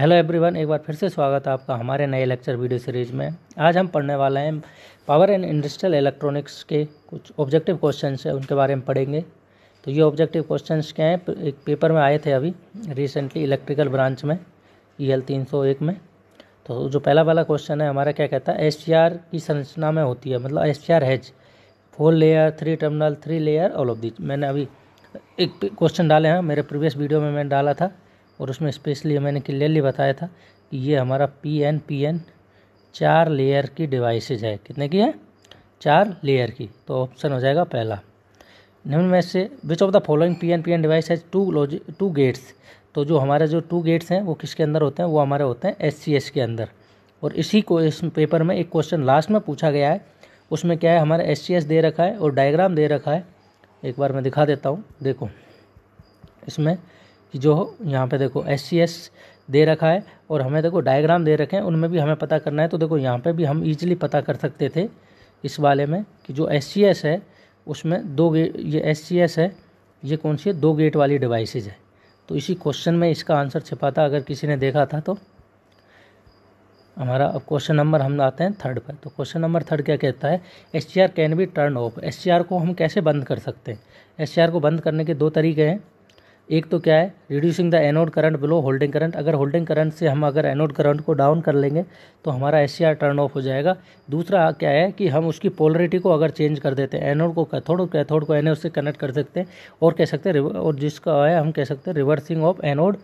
Hello everyone, एक बार फिर से स्वागत है आपका हमारे नए लेक्चर वीडियो सीरीज में। आज हम पढ़ने वाले हैं पावर एंड इंडस्ट्रियल इलेक्ट्रॉनिक्स के कुछ ऑब्जेक्टिव क्वेश्चंस है, उनके बारे में पढ़ेंगे। तो ये ऑब्जेक्टिव क्वेश्चंस क्या हैं, एक पेपर में आए थे अभी रिसेंटली इलेक्ट्रिकल ब्रांच में EL 301 में। तो जो पहला वाला क्वेश्चन है हमारा क्या कहता है, SCR की संरचना में होती है, मतलब SCR has 4 layer 3 terminal 3 layer all of this. मैंने अभी एक क्वेश्चन डाले हैं, मेरे प्रीवियस वीडियो में मैंने डाला था और उसमें स्पेशली मैंने क्लियरली बताया था कि ये हमारा PN 4 लेयर की डिवाइसेज है। कितने की है? 4 लेयर की। तो ऑप्शन हो जाएगा पहला। निम्न में से which of the following PN device has two gates. तो जो हमारे जो 2 गेट्स हैं वो किसके अंदर होते हैं? वो हमारे होते हैं SCS के अंदर। और इसी को इस पेपर में एक क्वेश्चन लास्ट में पूछा गया है, उसमें क्या है, हमारा SCS दे रखा है और डायग्राम दे रखा है। एक बार मैं दिखा देता हूँ। देखो इसमें कि जो यहाँ पे देखो SCS दे रखा है और हमें देखो डायग्राम दे रखे हैं, उनमें भी हमें पता करना है। तो देखो यहाँ पे भी हम इजीली पता कर सकते थे इस वाले में कि जो SCS है उसमें 2 गेट, ये SCS है, ये कौन सी है? 2 गेट वाली डिवाइसेज है। तो इसी क्वेश्चन में इसका आंसर छिपा था, अगर किसी ने देखा था तो। हमारा अब क्वेश्चन नंबर हम आते हैं 3rd पर। तो क्वेश्चन नंबर 3rd क्या कहता है, SCR can be turn off. SCR को हम कैसे बंद कर सकते हैं? SCR को बंद करने के 2 तरीके हैं। एक तो क्या है, reducing the anode current below holding current. अगर होल्डिंग करंट से हम अगर एनोड करंट को डाउन कर लेंगे तो हमारा SCR टर्न ऑफ हो जाएगा। दूसरा क्या है कि हम उसकी पोलरिटी को अगर चेंज कर देते हैं, एनोड को कैथोड को एनोड से कनेक्ट कर सकते हैं, और कह सकते हैं, और जिसका है हम कह सकते हैं reversing of anode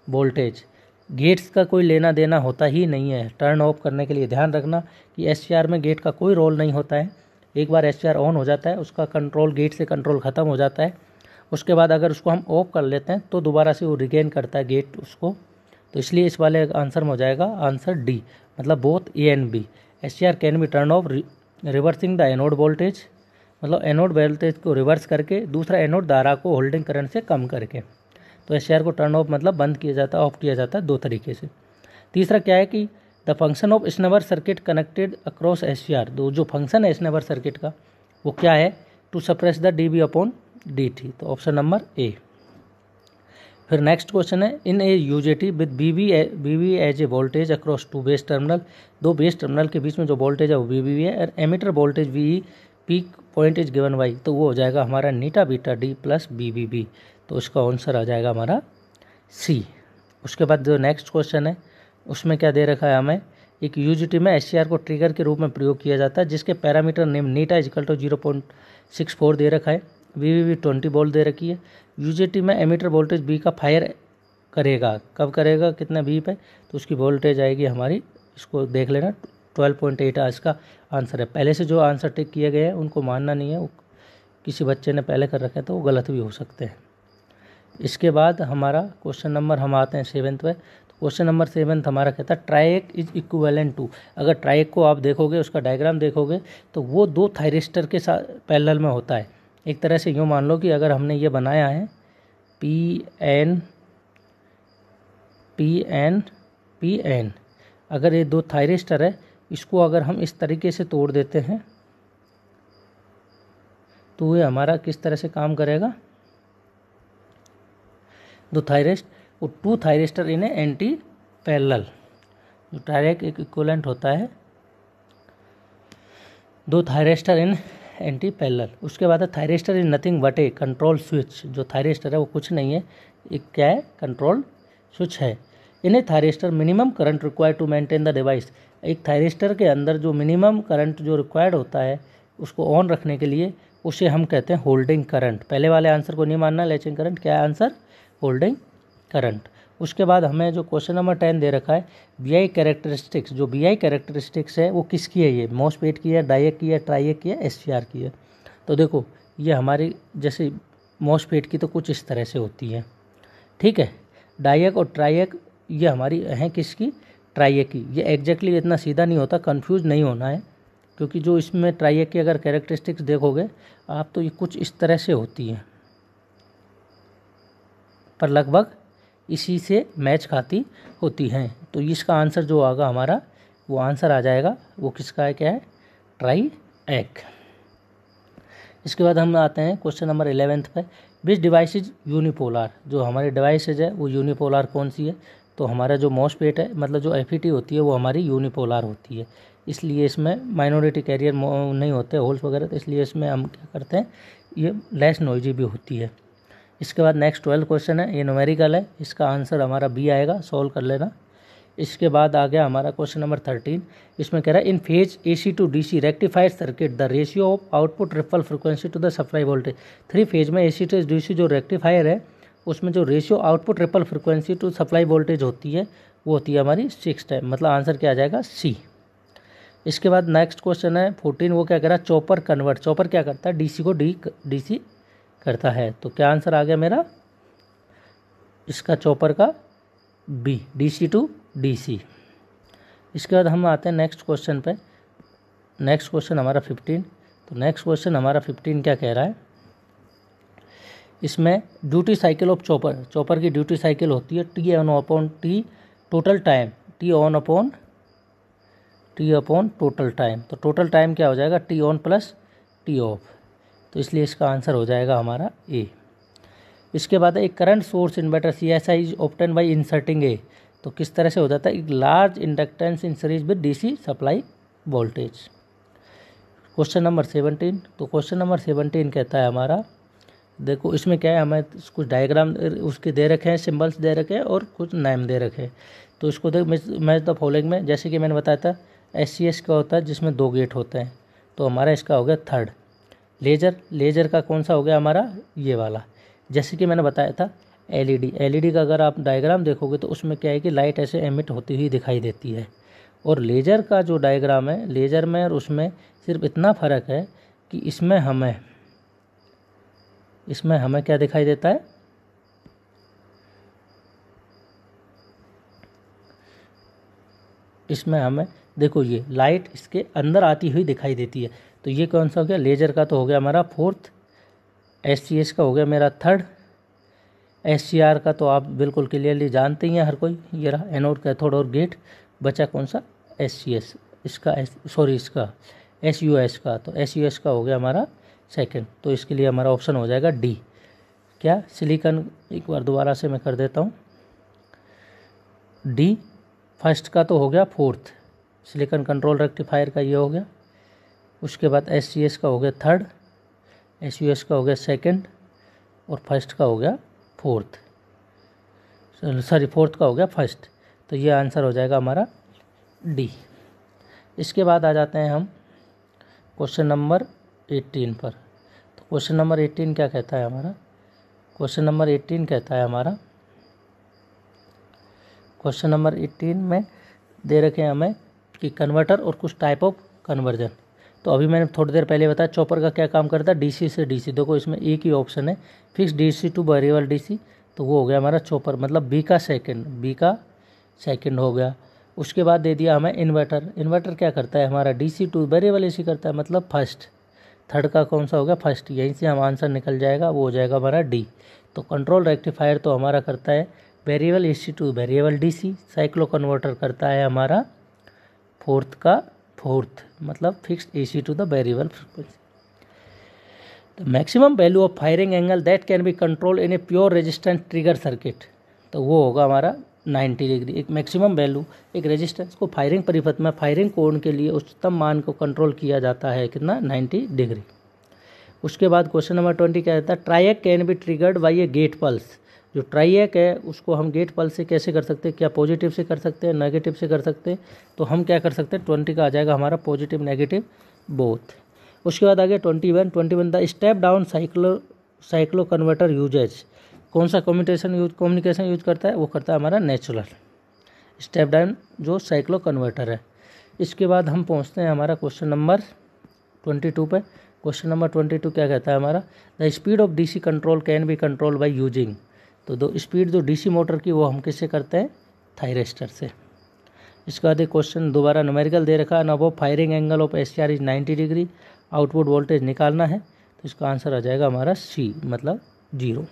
voltage. Gates का कोई लेना देना होता ही नहीं है टर्न ऑफ करने के लिए। ध्यान रखना कि SCR में गेट का कोई रोल नहीं होता है। एक बार SCR ऑन हो जाता है, उसका कंट्रोल, गेट से कंट्रोल ख़त्म हो जाता है। उसके बाद अगर उसको हम ऑफ कर लेते हैं तो दोबारा से वो रिगेन करता है गेट उसको। तो इसलिए इस वाले आंसर में हो जाएगा आंसर डी, मतलब both A and B। SCR can be turn off reversing the anode voltage, मतलब एनोड वोल्टेज को रिवर्स करके, दूसरा एनोड धारा को होल्डिंग करंट से कम करके। तो SCR को टर्न ऑफ मतलब बंद किया जाता है, ऑफ किया जाता है 2 तरीके से। तीसरा क्या है कि the function of snubber circuit connected across SCR। जो फंक्शन है स्नेवर सर्किट का वो क्या है? To suppress the dB/dt। तो ऑप्शन नंबर A। फिर नेक्स्ट क्वेश्चन है, in a UJT with BB as a voltage across 2 base terminal. 2 base terminal के बीच में जो वोल्टेज है वो BB है, और ammeter voltage VE, peak point is given by, तो वो हो जाएगा हमारा नीटा बीटा D प्लस BBB। तो उसका आंसर आ जाएगा हमारा C। उसके बाद जो नेक्स्ट क्वेश्चन है उसमें क्या दे रखा है हमें, एक UJT में SCR को ट्रिगर के रूप में प्रयोग किया जाता है, जिसके पैरामीटर नेम नीटा इजकल टू 0.64 दे रखा है, VBB 20 वोल्ट दे रखी है। UJT में एमीटर वोल्टेज B का फायर करेगा, कब करेगा, कितना B पे? तो उसकी वोल्टेज आएगी हमारी, इसको देख लेना, 12.8 आज का आंसर है। पहले से जो आंसर टिक किए गए हैं उनको मानना नहीं है, वो किसी बच्चे ने पहले कर रखे हैं तो वो गलत भी हो सकते हैं। इसके बाद हमारा क्वेश्चन नंबर हम आते हैं 7th पे। तो क्वेश्चन नंबर 7 हमारा कहता है ट्राइएक इज इक्विवेलेंट टू। अगर ट्राइएक को आप देखोगे, उसका डायग्राम देखोगे तो वो 2 थायरिस्टर के साथ पैरेलल में होता है। एक तरह से यूँ मान लो कि अगर हमने ये बनाया है PN, अगर ये 2 थायरिस्टर है, इसको अगर हम इस तरीके से तोड़ देते हैं तो ये हमारा किस तरह से काम करेगा? 2 थायरिस्ट और 2 थायरिस्टर इन एंटी पैरेलल। जो ट्राइएक एक इक्विवेलेंट होता है 2 थायरिस्टर इन एंटी पैरेलल। उसके बाद है thyristor is nothing but A control switch. जो थायरिस्टर है वो कुछ नहीं है, एक क्या है? कंट्रोल स्विच है। In a thyristor minimum current required to maintain the device. एक थायरिस्टर के अंदर जो मिनिमम करंट जो रिक्वायर्ड होता है उसको ऑन रखने के लिए, उसे हम कहते हैं होल्डिंग करंट। पहले वाले आंसर को नहीं मानना, लैचिंग करंट क्या है आंसर? Holding current. उसके बाद हमें जो क्वेश्चन नंबर 10 दे रखा है, BI कैरेक्टरिस्टिक्स। जो BI कैरेक्टरिस्टिक्स है वो किसकी है? ये मॉसफेट की है, डाइएक की है, ट्राइएक की है, SCR की है। तो देखो ये हमारी जैसे मॉसफेट की तो कुछ इस तरह से होती है, ठीक है। डाइएक और ट्राइएक ये हमारी हैं किसकी? ट्राइएक की। ये एग्जैक्टली इतना सीधा नहीं होता, कंफ्यूज नहीं होना है, क्योंकि जो इसमें ट्राइएक की अगर कैरेक्टरिस्टिक्स देखोगे आप तो ये कुछ इस तरह से होती हैं, पर लगभग इसी से मैच खाती होती हैं। तो इसका आंसर जो आएगा हमारा, वो आंसर आ जाएगा, वो किसका है? क्या है? ट्राइएक। इसके बाद हम आते हैं क्वेश्चन नंबर 11 पे। विच डिवाइस इज यूनिपोलर। जो हमारी डिवाइसेज है वो यूनिपोलर कौन सी है? तो हमारा जो मॉसफेट है मतलब जो एफईटी होती है वो हमारी यूनिपोलर होती है, इसलिए इसमें माइनॉरिटी कैरियर नहीं होते होल्स वगैरह, तो इसलिए इसमें हम क्या करते हैं ये लेस नॉइजी भी होती है। इसके बाद नेक्स्ट 12 क्वेश्चन है, ये न्यूमेरिकल है, इसका आंसर हमारा बी आएगा, सॉल्व कर लेना। इसके बाद आ गया हमारा क्वेश्चन नंबर 13, इसमें कह रहा है in phase AC to DC rectified circuit the ratio of output ripple frequency to the supply voltage. 3 phase में AC टू DC जो रेक्टिफायर है उसमें जो ratio output ripple frequency to supply voltage होती है वो होती है हमारी 6 टाइम, मतलब आंसर क्या आ जाएगा सी। इसके बाद नेक्स्ट क्वेश्चन है 14, वो क्या कह रहा है चॉपर कन्वर्ट, चॉपर क्या करता है DC को DC करता है, तो क्या आंसर आ गया मेरा इसका चॉपर का बी, DC टू DC। इसके बाद हम आते हैं नेक्स्ट क्वेश्चन पे, नेक्स्ट क्वेश्चन हमारा 15, तो नेक्स्ट क्वेश्चन हमारा 15 क्या कह रहा है, इसमें duty cycle of chopper, chopper की ड्यूटी साइकिल होती है T on upon T total time, T on upon T upon total time, तो टोटल टाइम क्या हो जाएगा T on plus T of, तो इसलिए इसका आंसर हो जाएगा हमारा ए। इसके बाद एक current source inverter CSI is obtain by inserting a, तो किस तरह से हो जाता है एक large inductance in series with DC supply voltage. Question number 17, तो क्वेश्चन नंबर 17 कहता है हमारा, देखो इसमें क्या है हमें कुछ डायग्राम उसके दे रखे हैं, सिंबल्स दे रखे हैं और कुछ नेम दे रखे हैं, तो इसको देख मैच द फॉलोइंग में, जैसे कि मैंने बताया था SCS का होता है जिसमें 2 गेट होते हैं, तो हमारा इसका हो गया थर्ड। लेजर का कौन सा हो गया हमारा ये वाला, जैसे कि मैंने बताया था LED का अगर आप डायग्राम देखोगे तो उसमें क्या है कि लाइट ऐसे एमिट होती हुई दिखाई देती है, और लेजर का जो डायग्राम है लेजर में और उसमें सिर्फ इतना फ़र्क है कि इसमें हमें क्या दिखाई देता है, इसमें हमें देखो ये लाइट इसके अंदर आती हुई दिखाई देती है, तो ये कौन सा हो गया लेजर का, तो हो गया हमारा फोर्थ, SCS का हो गया मेरा थर्ड, SCR का तो आप बिल्कुल क्लियरली जानते ही हैं हर कोई, ये रहा एनोड कैथोड और गेट, बचा कौन सा SCS, इसका इसका SUS का, तो SUS का हो गया हमारा सेकंड, तो इसके लिए हमारा ऑप्शन हो जाएगा डी, क्या सिलिकॉन, एक बार दोबारा से मैं कर देता हूँ, डी फर्स्ट का तो हो गया फोर्थ, सिलिकॉन कंट्रोल रेक्टिफायर का ये हो गया, उसके बाद SCS का हो गया थर्ड, SUS का हो गया सेकंड, और फर्स्ट का हो गया फोर्थ का हो गया फर्स्ट, तो ये आंसर हो जाएगा हमारा डी। इसके बाद आ जाते हैं हम क्वेश्चन नंबर 18 पर, तो क्वेश्चन नंबर 18 क्या कहता है हमारा, क्वेश्चन नंबर 18 कहता है हमारा, क्वेश्चन नंबर 18 में दे रखे हैं हमें कि कन्वर्टर और कुछ टाइप ऑफ कन्वर्जन, तो अभी मैंने थोड़ी देर पहले बताया चॉपर का क्या काम करता है DC से DC, देखो इसमें एक ही ऑप्शन है fix DC to variable DC, तो वो हो गया हमारा चॉपर, मतलब बी का सेकंड हो गया। उसके बाद दे दिया हमें इन्वर्टर क्या करता है हमारा DC टू वेरिएबल AC करता है, मतलब फर्स्ट, थर्ड का कौन सा हो गया फर्स्ट, यहीं से हम आंसर निकल जाएगा, वो हो जाएगा हमारा डी। तो कंट्रोल रेक्टिफायर तो हमारा करता है variable AC to variable DC, cycloconverter करता है हमारा फोर्थ मतलब fixed AC to the variable frequency. The maximum value of firing angle that can be control in a pure resistance trigger circuit, तो वो होगा हमारा 90 डिग्री। एक मैक्सिमम वैल्यू एक रेजिस्टेंस को फायरिंग परिपथ में फायरिंग कोण के लिए उच्चतम मान को कंट्रोल किया जाता है कितना 90 डिग्री। उसके बाद क्वेश्चन नंबर 20 क्या कहता है triac can be triggered by a gate pulse, जो ट्राइएक है उसको हम गेट पल्स से कैसे कर सकते हैं, क्या पॉजिटिव से कर सकते हैं नेगेटिव से कर सकते हैं, तो हम क्या कर सकते हैं 20 का आ जाएगा हमारा पॉजिटिव नेगेटिव बोथ। उसके बाद आ गया 21 the step down cycloconverter uses, कौन सा कम्युनिकेशन यूज करता है, वो करता है हमारा नेचुरल स्टेप डाउन जो साइक्लो कन्वर्टर है। इसके बाद हम पहुंचते हैं हमारा क्वेश्चन नंबर 22 पे। क्वेश्चन नंबर 22 क्या कहता है हमारा the speed of DC control can be control by using, तो दो स्पीड जो DC मोटर की वो हम किससे करते हैं थायरिस्टर से। इसके बाद एक क्वेश्चन दोबारा न्यूमेरिकल दे रखा है अब firing angle of SCR is 90 degree, output voltage निकालना है, तो इसका आंसर आ जाएगा हमारा C मतलब 0।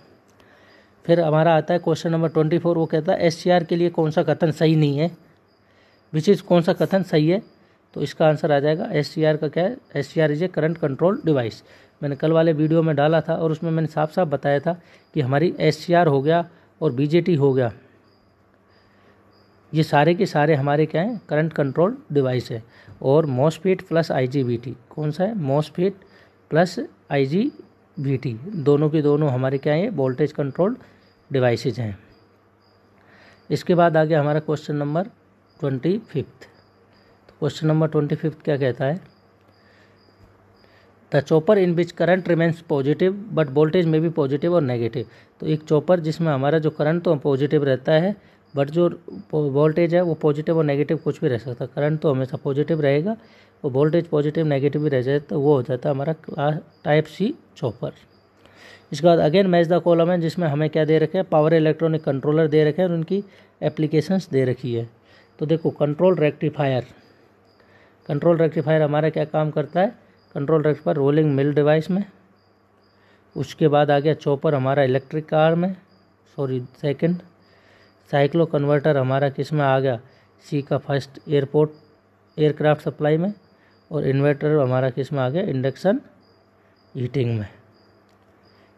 फिर हमारा आता है क्वेश्चन नंबर 24, वो कहता है SCR के लिए कौन सा कथन सही नहीं है, कौन सा कथन सही है, तो इसका आंसर आ जाएगा SCR का क्या है, SCR is a current control device. मैंने कल वाले वीडियो में डाला था और उसमें मैंने साफ साफ बताया था कि हमारी SCR हो गया और BJT हो गया, ये सारे के सारे हमारे क्या हैं, करंट कंट्रोल डिवाइस है। और मॉसफेट प्लस IGBT कौन सा है, मॉसफेट प्लस IGBT दोनों के दोनों हमारे क्या हैं, वोल्टेज कंट्रोल डिवाइसेज हैं। इसके बाद आ गया हमारा क्वेश्चन नंबर 25। क्वेश्चन नंबर 25 क्या कहता है, the chopper in which current remains positive but voltage में भी पॉजिटिव और नेगेटिव। तो एक चॉपर जिसमें हमारा जो करंट तो पॉजिटिव रहता है बट जो वोल्टेज है वो पॉजिटिव और नेगेटिव कुछ भी रह सकता है। करंट तो हमेशा पॉजिटिव रहेगा और वोल्टेज पॉजिटिव नेगेटिव भी रह जाए तो वो हो जाता है हमारा क्लास टाइप सी चॉपर। इसके बाद अगेन मैच द कॉलम है, जिसमें हमें क्या दे रखे हैं, पावर इलेक्ट्रॉनिक कंट्रोलर दे रखे हैं और उनकी एप्लीकेशंस दे रखी है। तो देखो कंट्रोल रेक्टिफायर हमारा क्या काम करता है, control rectifier rolling mill device में। उसके बाद आ गया चॉपर हमारा इलेक्ट्रिक कार में, सेकंड। साइक्लो कन्वर्टर हमारा किस में आ गया, सी का फर्स्ट एयरक्राफ्ट सप्लाई में। और इन्वर्टर हमारा किस में आ गया, इंडक्शन हीटिंग में।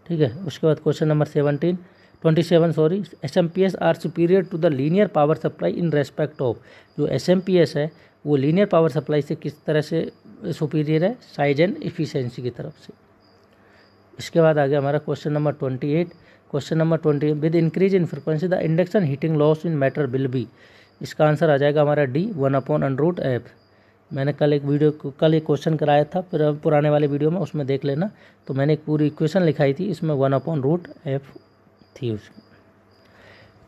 ठीक है। उसके बाद question number 27 SMPS are superior to the linear power supply in respect of. जो SMPS है वो लीनियर पावर सप्लाई से किस तरह से सुपीरियर है, साइज एंड इफिशिएंसी की तरफ से। इसके बाद आ गया हमारा question number 28 with increase in frequency the induction heating loss in matter will be. इसका आंसर आ जाएगा हमारा D 1/√F। मैंने कल एक क्वेश्चन कराया था पुराने वाले वीडियो में, उसमें देख लेना। तो मैंने एक पूरी इक्वेशन लिखाई थी, इसमें 1/√F थी उसकी।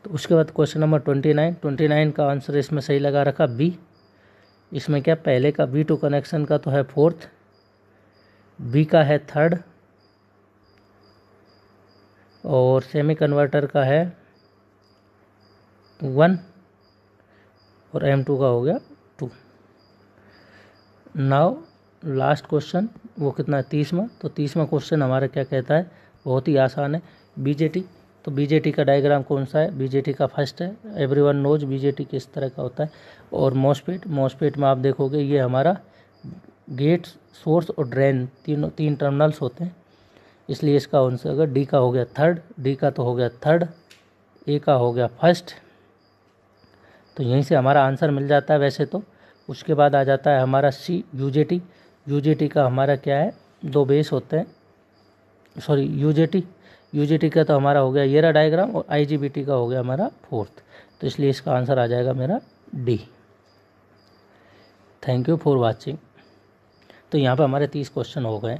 तो उसके बाद क्वेश्चन नंबर 29 का आंसर इसमें सही लगा रखा B। इसमें क्या, पहले का V2 कनेक्शन का तो है 4th, B का है 3rd और सेमी कन्वर्टर का है 1 और M2 का हो गया 2। नाउ लास्ट क्वेश्चन वो कितना है, 30वां। तो 30वां क्वेश्चन हमारा क्या कहता है, बहुत ही आसान है, BJT। तो BJT का डायग्राम कौन सा है, BJT का फर्स्ट है, एवरीवन नोज BJT किस तरह का होता है। और मॉसफेट में आप देखोगे ये हमारा गेट, सोर्स और ड्रेन तीन टर्मिनल्स होते हैं, इसलिए इसका आंसर अगर D का हो गया 3rd, D का तो हो गया 3rd, A का हो गया 1st। तो यहीं से हमारा आंसर मिल जाता है वैसे तो। उसके बाद आ जाता है हमारा C UJT का हमारा क्या है, 2 बेस होते हैं, UJT का तो हमारा हो गया ये रहा डायग्राम और IGBT का हो गया हमारा 4th। तो इसलिए इसका आंसर आ जाएगा मेरा D। Thank you for watching. तो यहाँ पे हमारे 30 क्वेश्चन हो गए।